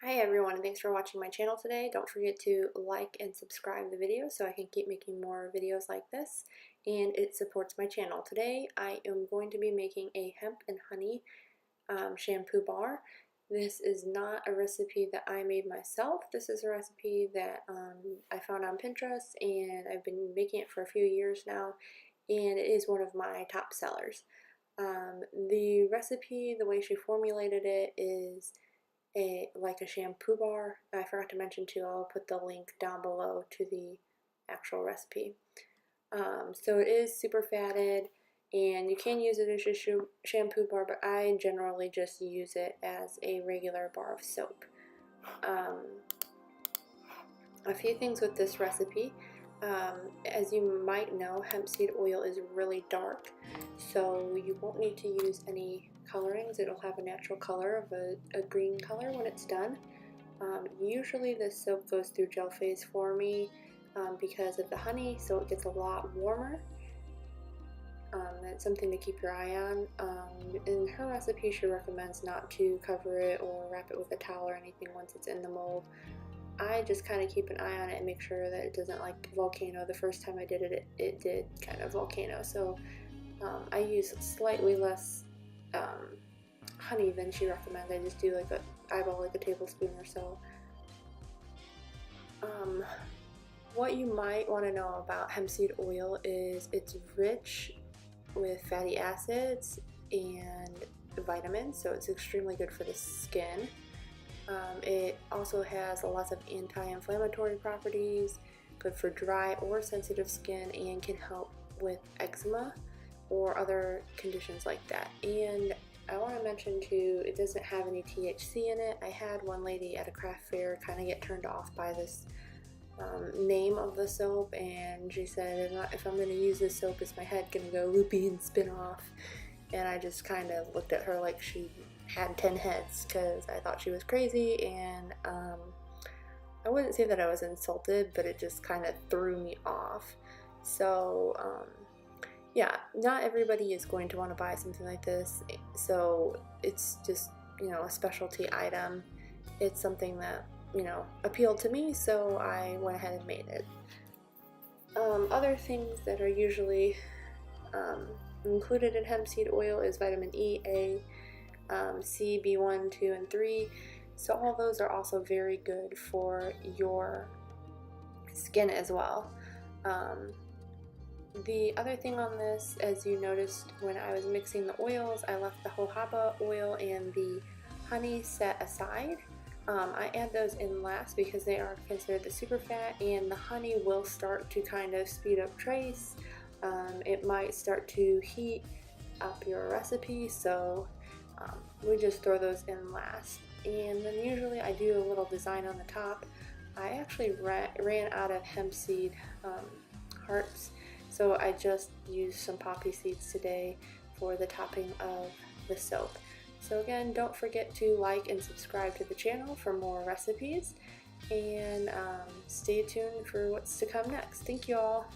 Hi everyone, and thanks for watching my channel today. Don't forget to like and subscribe the video so I can keep making more videos like this, and it supports my channel. Today I am going to be making a hemp and honey shampoo bar. This is not a recipe that I made myself. This is a recipe that I found on Pinterest, and I've been making it for a few years now, and it is one of my top sellers. The recipe, the way she formulated it, is like a shampoo bar. I forgot to mention too, I'll put the link down below to the actual recipe. So it is super fatted, and you can use it as a shampoo bar, but I generally just use it as a regular bar of soap. A few things with this recipe. As you might know, hemp seed oil is really dark, so you won't need to use any colorings. It'll have a natural color of a green color when it's done. Usually this soap goes through gel phase for me because of the honey, so it gets a lot warmer. That's something to keep your eye on. In her recipe, she recommends not to cover it or wrap it with a towel or anything once it's in the mold. I just kind of keep an eye on it and make sure that it doesn't like volcano. The first time I did it, it did kind of volcano. So I use slightly less honey than she recommends. I just do like an eyeball, like a tablespoon or so. What you might want to know about hemp seed oil is it's rich with fatty acids and vitamins, so it's extremely good for the skin. It also has lots of anti-inflammatory properties, good for dry or sensitive skin, and can help with eczema or other conditions like that. And I want to mention too, it doesn't have any THC in it. I had one lady at a craft fair kind of get turned off by this name of the soap, and she said, if I'm going to use this soap, is my head going to go loopy and spin off? And I just kind of looked at her like she had 10 heads, because I thought she was crazy, and I wouldn't say that I was insulted, but it just kind of threw me off. So yeah, not everybody is going to want to buy something like this, so it's just, you know, a specialty item. It's something that, you know, appealed to me, so I went ahead and made it. Other things that are usually included in hemp seed oil is vitamin E, A, C, B1, 2, and 3. So all those are also very good for your skin as well. The other thing on this, as you noticed when I was mixing the oils, I left the jojoba oil and the honey set aside. I add those in last because they are considered the super fat, and the honey will start to kind of speed up trace. It might start to heat up your recipe, so we just throw those in last. And then usually I do a little design on the top. I actually ran out of hemp seed hearts, so I just used some poppy seeds today for the topping of the soap. So again, don't forget to like and subscribe to the channel for more recipes, and stay tuned for what's to come next. Thank you all.